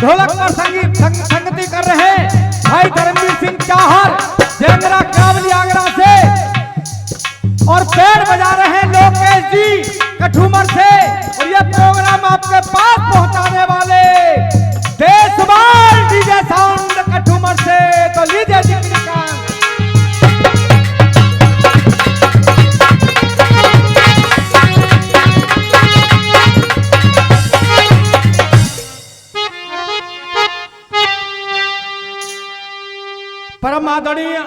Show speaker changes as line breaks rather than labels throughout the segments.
ढोलक पर संगति कर रहे भाई धर्मवीर सिंह चाहर जेंद्रा कावली आगरा से, और बैंड बजा रहे हैं लोकेश जी कठुमर से। और ये प्रोग्राम आपके पास पहुंचाने वाले देशवाल डीजे साउंड कठुमर से। तो लीजिए जी परम आदरणीय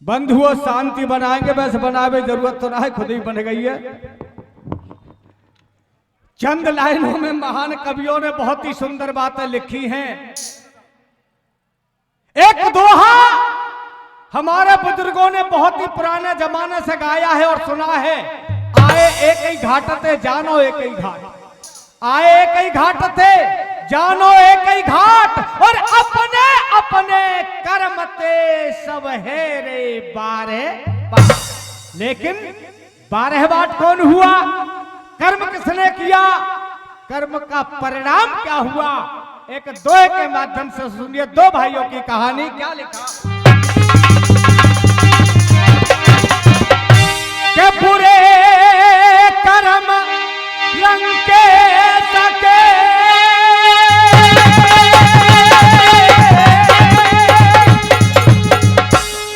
बंधुओं, शांति बनाएंगे, वैसे बनावे जरूरत तो ना है, खुद ही बन गई है। चंद लाइनों में महान कवियों ने बहुत ही सुंदर बातें लिखी हैं। एक दोहा हमारे बुजुर्गों ने बहुत ही पुराने जमाने से गाया है और सुना है। आए एक ही घाट थे जानो एक ही घाट, आए एक ही घाट थे जानो एक ही घाट, और अपने अपने कर्म ते सब है रे 12 बाट। लेकिन 12 बाट कौन हुआ? कर्म किसने किया? कर्म का परिणाम क्या हुआ? एक दोहे के माध्यम से सुनिए दो भाइयों की कहानी। क्या लिखा के बुरे कर्म रंग के सके,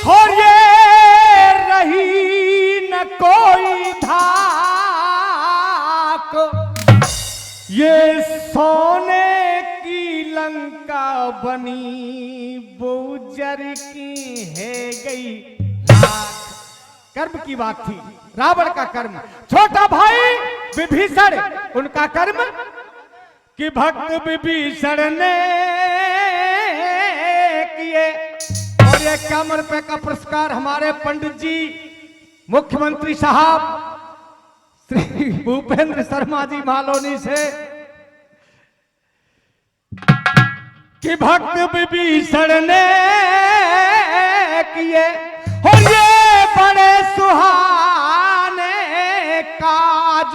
और ये रही न कोई धाक, ये सोने की लंका बनी बूजर की है गई राख। कर्म की बात थी, रावण का कर्म। छोटा भाई विभीषण, उनका कर्म कि भक्त विभीषण ने किए। और ये कमर पे का पुरस्कार हमारे पंडित जी मुख्यमंत्री साहब श्री भूपेंद्र शर्मा जी मालोनी से कि भक्त विभीषण ने किए, और ये बड़े सुहाने काज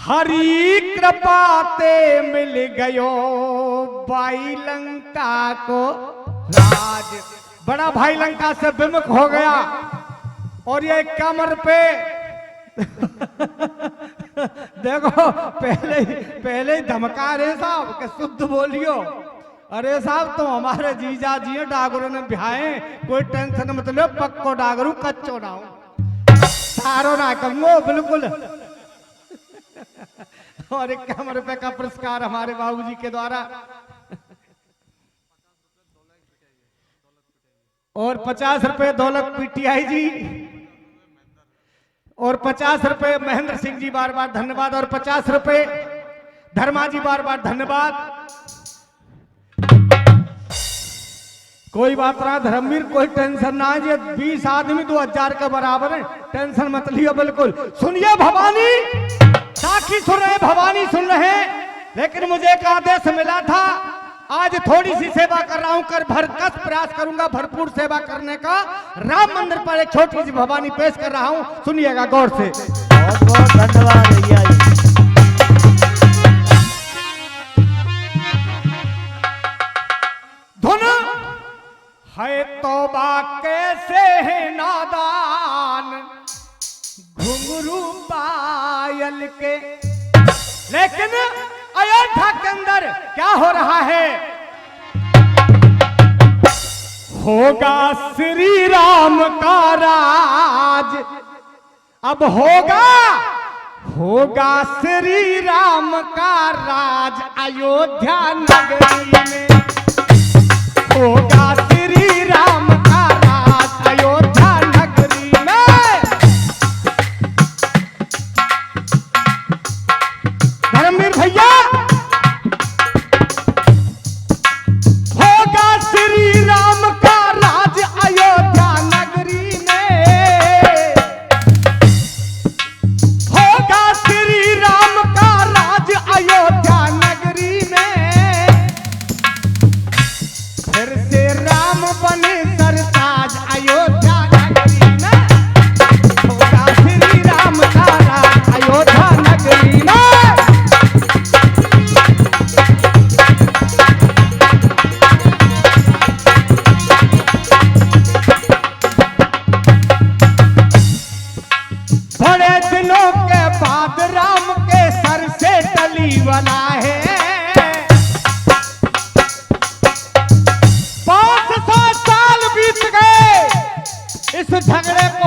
हरी कृपाते मिल गयो भाई लंका को राज। बड़ा भाई लंका से विमुख हो गया, और ये कमर पे देखो पहले ही धमका रहे साहब के शुद्ध बोलियो। अरे साहब तुम हमारे जीजा जी डागरों ने बिहाए, कोई टेंशन मत लो, पक्को डागरू कच्चो ना हो, सारो ना कमो बिल्कुल। और 51 रुपए का पुरस्कार हमारे बाबूजी के द्वारा, और 50 रुपए दौलत पीटीआई जी, और 50 रुपए महेंद्र सिंह जी बार बार धन्यवाद, और 50 रुपए धर्मा जी बार बार धन्यवाद। कोई बात ना धर्मवीर, कोई टेंशन ना है, 20 आदमी 2000 के बराबर है, टेंशन मत लियो बिल्कुल। सुनिए भवानी, साखी सुन रहे, भवानी सुन रहे, लेकिन मुझे एक आदेश मिला था, आज थोड़ी सी सेवा कर रहा हूं, कर भरकस प्रयास करूंगा भरपूर सेवा करने का। राम मंदिर पर एक छोटी सी भवानी पेश कर रहा हूं, सुनिएगा गौर से।
बहुत बहुत धन्यवाद भैया जी।
धुन है तौबा कैसे है नादान घुंघरू पायल के, लेकिन अयोध्या के अंदर क्या हो रहा है? होगा श्री राम का राज, अब होगा श्री राम का राज अयोध्या नगरी में, होगा श्री राम का राज अयोध्या नगरी में। धर्मवीर भैया, होगा श्री राम का राज अयोध्या नगरी में, होगा श्री राम का राज अयोध्या नगरी में। फिर से राम बने सर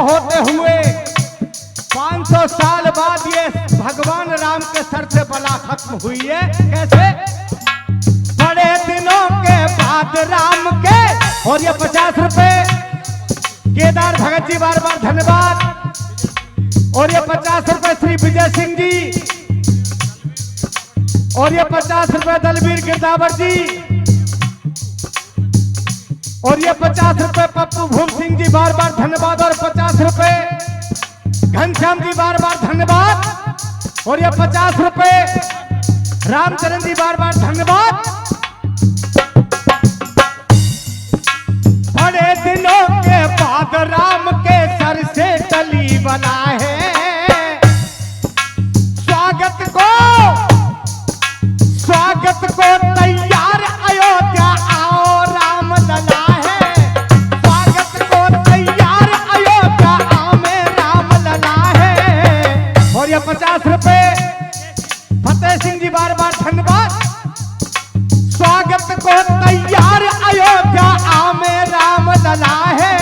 होते हुए 500 साल बाद ये भगवान राम के सर से बला खत्म हुई है। कैसे? बड़े दिनों के बाद राम के। और ये 50 रुपए केदार भगत जी, बार बार धन्यवाद। और ये 50 रुपए श्री विजय सिंह जी। और ये 50 रुपए दलवीर गिरदावर जी। और ये 50 रुपए पप्पू भूम सिंह जी, बार बार धन्यवाद। और 50 रुपए घनश्याम जी, बार बार धन्यवाद। और ये 50 रुपए रामचरण जी, बार बार धन्यवाद। बड़े दिनों के बाद राम के सर से डली बना है। स्वागत को तैयार अयोध्या आओ राम लला है। स्वागत को तैयार अयोध्या आओ में राम लला है। और ये 50 रुपए फतेह सिंह जी, बार बार धन्यवाद। स्वागत को तैयार अयोध्या आओ में राम लला है।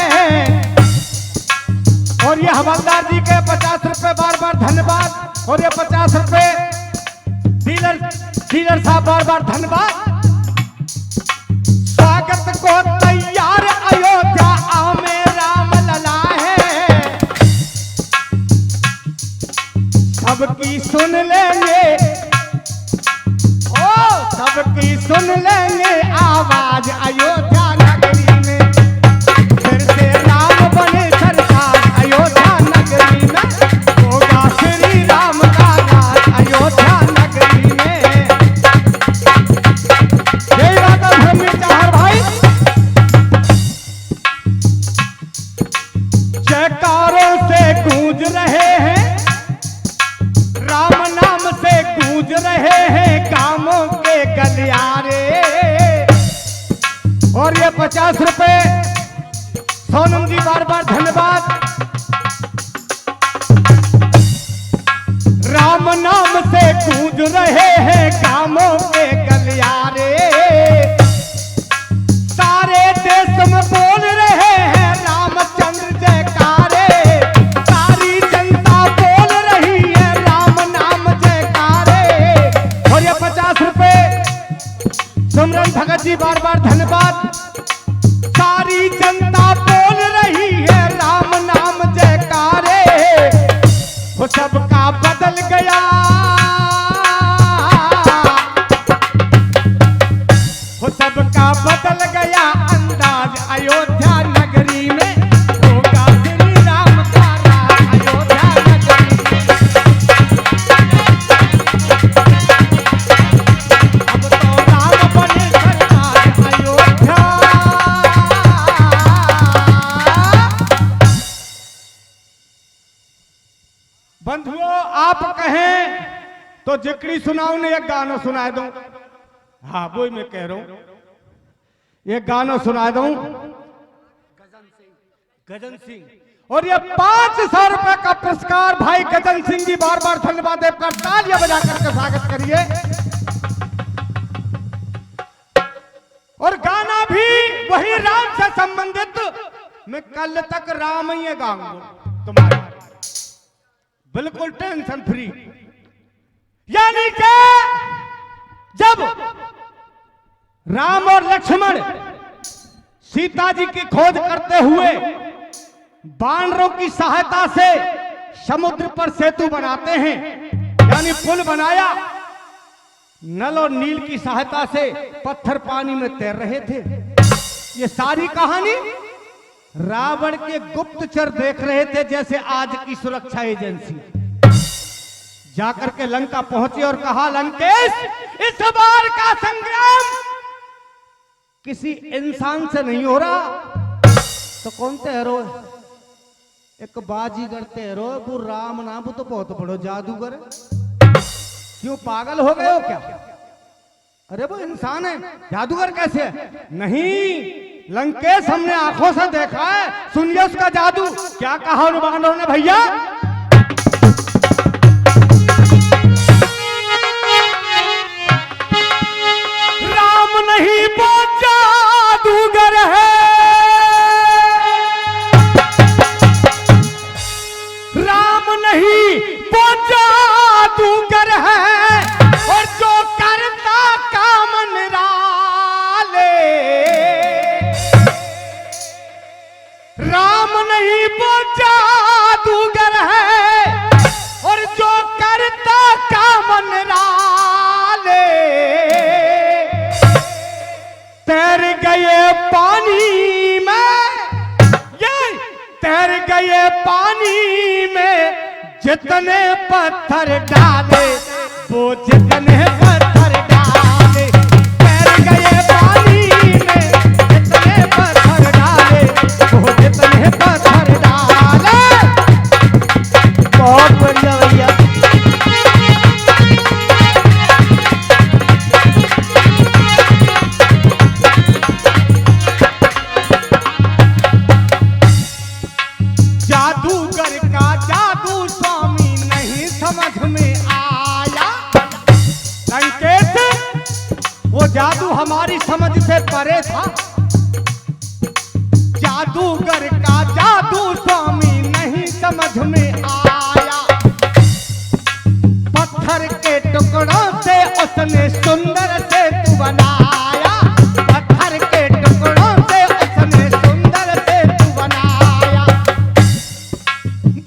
और ये हवलदार जी के 50 रुपए, बार बार धन्यवाद। और ये 50 रुपए डीलर साहब, बार बार धन्यवाद। स्वागत को तैयार अयोध्या आओ में राम लला है। सबकी सुन लेंगे, ओ सबकी सुन लेंगे आवाज अयोध्या नगरी में। फिर से राम बने सरकार अयोध्या नगरी में। होगा श्री राम का राज अयोध्या नगरी में। जयकारों से गूंज रहे हैं, राम नाम से गूंज रहे हैं कामों के गलियारे। और ये 50 रुपए सोनम जी, बार बार धन्यवाद। राम नाम से गूंज रहे हैं कामों के गलियारे। सारे देश में बोल रहे हैं रामचंद्र जयकारे। सारी जनता बोल रही है राम नाम जयकारे। और ये 50 रुपए सुमरन भगत जी, बार बार धन्यवाद। सारी जनता बोल रही है राम नाम जयकारे। वो सबका बदल गया, वो सबका बदल गया अंदाज अयोध्या नगरी में। होगा श्री राम का राज अयोध्या नगरी में। अब तो राम बने सरकार अयोध्या। बंधुओं, आप कहें तो जिक्री सुनाऊं ने एक गाना सुना दूं। हाँ, वो ही मैं कह रहा हूं, ये गाना सुना दूं। गजन सिंह। और ये 500 रुपए का पुरस्कार भाई गजन सिंह जी, बार बार धन्यवाद देकर तालियां बजा करके स्वागत करिए। और गाना भी वही राम से संबंधित। मैं कल तक राम ही गाऊंगा तुम्हारे, बिल्कुल टेंशन फ्री। यानी कि जब राम और लक्ष्मण सीता जी की खोज करते हुए वानरों की सहायता से समुद्र पर सेतु बनाते हैं, यानी पुल बनाया, नल और नील की सहायता से पत्थर पानी में तैर रहे थे। ये सारी कहानी रावण के गुप्तचर देख रहे थे, जैसे आज की सुरक्षा एजेंसी। जाकर के लंका पहुंचे और कहा, लंकेश, इस बार का संग्राम किसी इंसान से नहीं हो रहा। तो कौन तैरो? एक बाजीगर तैरो, वो राम ना, वो तो बहुत बड़ो जादूगर है। क्यों पागल हो गए हो क्या? अरे वो इंसान है, जादूगर कैसे है? नहीं लंकेश, हमने आंखों से देखा है, सुनिए उसका जादू। क्या कहा उन वानरों ने भैया? राम नहीं वो जादूगर है, वो जादूगर है और जो करता कामन राले, तैर गए पानी में, ये तैर गए पानी में, जितने पत्थर डाले वो जितने पत्थर डाले, तैर गए पानी में, जितने पत्थर डाले वो जितने पत्थर डाले।
बहुत बढ़िया भैया।
जादूगर का जादू स्वामी नहीं समझ में आया, संकेत वो जादू हमारी समझ से परे था। जादूगर का जादू स्वामी नहीं समझ में आया, पत्थर के टुकड़ों से उसने सुंदर सेतु बनाया, पत्थर के टुकड़ों से उसने सुंदर सेतु बनाया।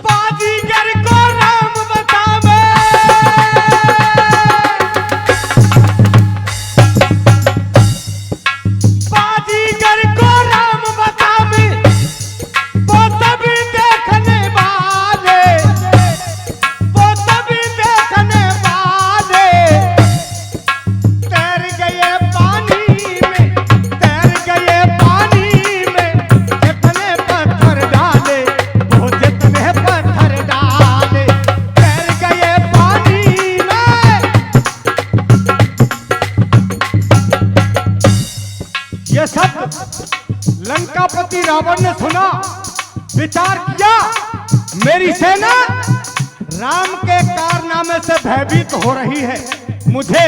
बाजीगर को राम बतावे, बाजीगर को राम बतावे, वो सभी देखने वाले, वो सभी देखने वाले, तैर गए पानी में, तैर गए पानी में, जितने पत्थर डाले वो जितने पत्थर डाले, तैर गए पानी में। ये सब लंकापति रावण ने सुना, विचार किया मेरी सेना राम के कारनामे से भयभीत हो रही है, मुझे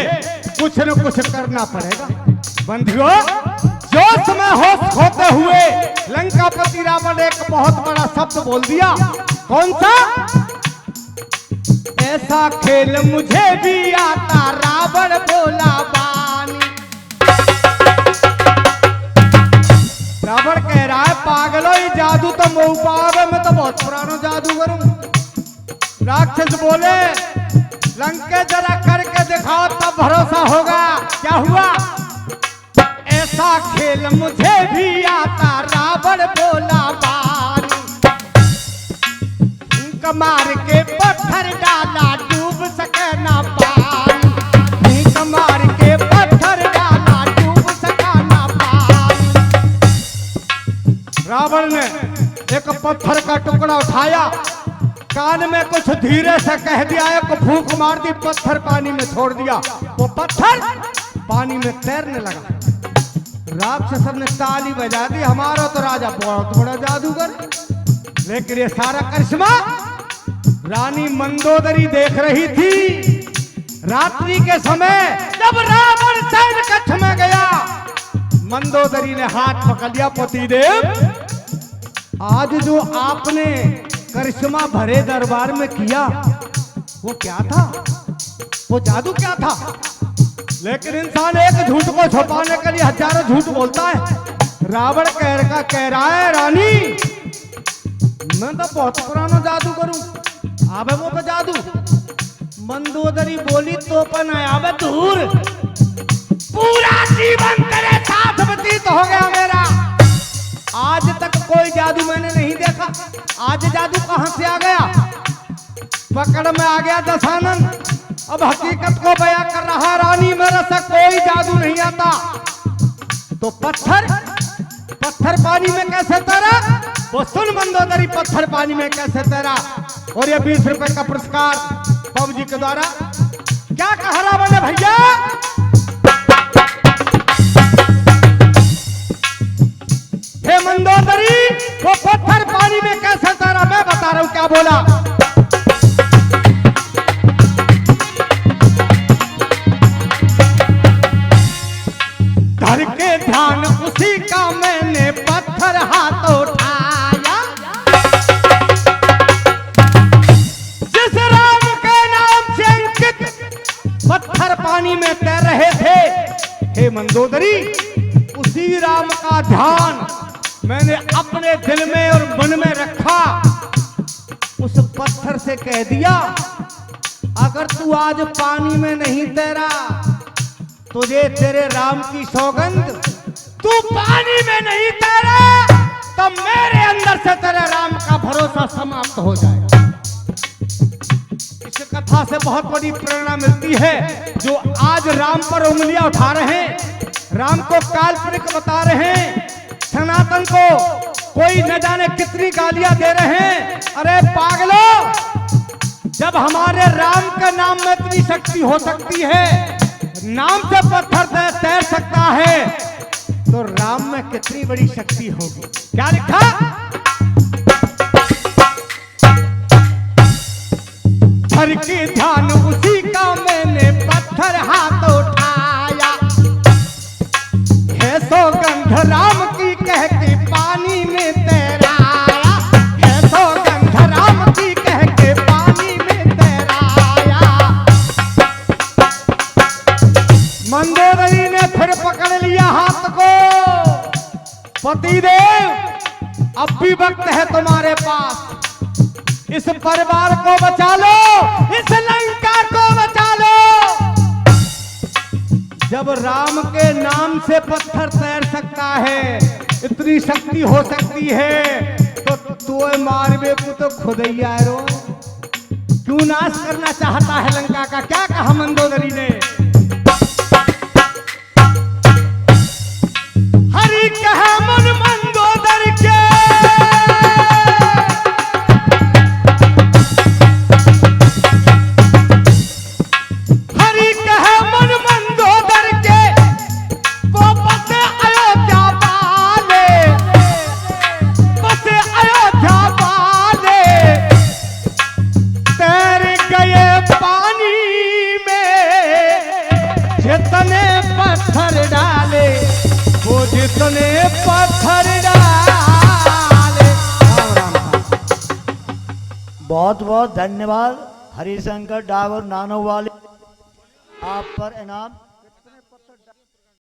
कुछ न कुछ करना पड़ेगा। बंधुओं, जोश में होश खोते हुए लंकापति रावण एक बहुत बड़ा शब्द बोल दिया। कौन सा? ऐसा खेल मुझे भी आता, रावण बोला बानी। रावण कह रहा है पागलो, ये जादू तो मुँह पावे, मैं तो बहुत पुराना जादूगर हूं। राक्षस बोले लंके जरा करके दिखाओ तब भरोसा होगा। क्या हुआ? ऐसा खेल मुझे भी आता, रावण बोला बानी। फूंक मार के पत्थर डाला, डूब सके ना पानी, फूंक मार के पत्थर डाला, डूब सका ना पानी। रावण ने एक पत्थर का टुकड़ा उठाया, कान में कुछ धीरे से कह दिया, एक फूंक मार दी, पत्थर पानी में छोड़ दिया। वो पत्थर पानी में तैरने लगा। राक्षस ने ताली बजा दी, हमारा तो राजा बहुत बड़ा जादूगर। लेकिन ये सारा करिश्मा रानी मंदोदरी देख रही थी। रात्रि के समय जब रावण सैन्य कक्ष में गया, मंदोदरी ने हाथ पकड़ लिया, पतिदेव आज जो आपने करिश्मा भरे दरबार में किया वो क्या था, वो जादू क्या था? लेकिन इंसान एक झूठ को छुपाने के लिए हजारों झूठ बोलता है। रावण कह रहा है रानी मैं तो बहुत पुराना जादू करूं, आबे वो पे जादू। मंदोदरी बोली तो पन आबे दूर, पूरा जीवन तेरे साथ व्यतीत हो गया मेरा, आज तक कोई जादू मैंने नहीं देखा। आज जादू कहां से आ गया? पकड़ में आ गया दशानन। अब हकीकत को बयां कर रहा, रानी मेरे से कोई जादू नहीं आता। तो पत्थर पानी में कैसे तैरा? वो सुन मंदोदरी, पत्थर पानी में कैसे तैरा। और ये 20 रुपए का पुरस्कार बाबू जी के द्वारा। क्या कहा रावण ने भैया? हे मंदोदरी, वो पत्थर पानी में कैसे तैरा? मैं बता रहा हूं क्या बोला। धर के ध्यान उसी का मैंने पत्थर हाथ उठाया, जिस राम के नाम से अंकित पत्थर पानी में तैर रहे थे। हे मंदोदरी, उसी राम का ध्यान मैंने अपने दिल में और मन में रखा, उस पत्थर से कह दिया अगर तू आज पानी में नहीं तैरा, तुझे तेरे राम की सौगंध, तू पानी में नहीं तैरा तो मेरे अंदर से तेरे राम का भरोसा समाप्त हो जाएगा। इस कथा से बहुत बड़ी प्रेरणा मिलती है। जो आज राम पर उंगलियां उठा रहे हैं, राम को काल्पनिक बता रहे हैं, सनातन को कोई न जाने कितनी गालियां दे रहे हैं, अरे पागलों, जब हमारे राम के नाम में इतनी शक्ति हो सकती है, नाम से पत्थर तैर सकता है, तो राम में कितनी बड़ी शक्ति होगी। क्या लिखा? हर के ध्यान उसी का मैंने पत्थर हाथ उठाया, है सौगंध राम की कह के पानी में तैराया, है सौगंध राम की कह के पानी में तैराया। मंदोदरी ने फिर पकड़ लिया हाथ को, पतिदेव अब भी वक्त है तुम्हारे पास, इस परिवार को बचा लो, इस लंका को बचा लो। जब राम के नाम से पत्थर तैर सकता है, इतनी शक्ति हो सकती है, तो तू मारवे को तो खुदैया रो, क्यों नाश करना चाहता है लंका का? क्या कहा मंदोदरी ने? हरि कहा मन मंदोदर के, जितने पत्थर डाले।
बहुत बहुत धन्यवाद हरिशंकर डावर नानोवाले, आप पर इनाम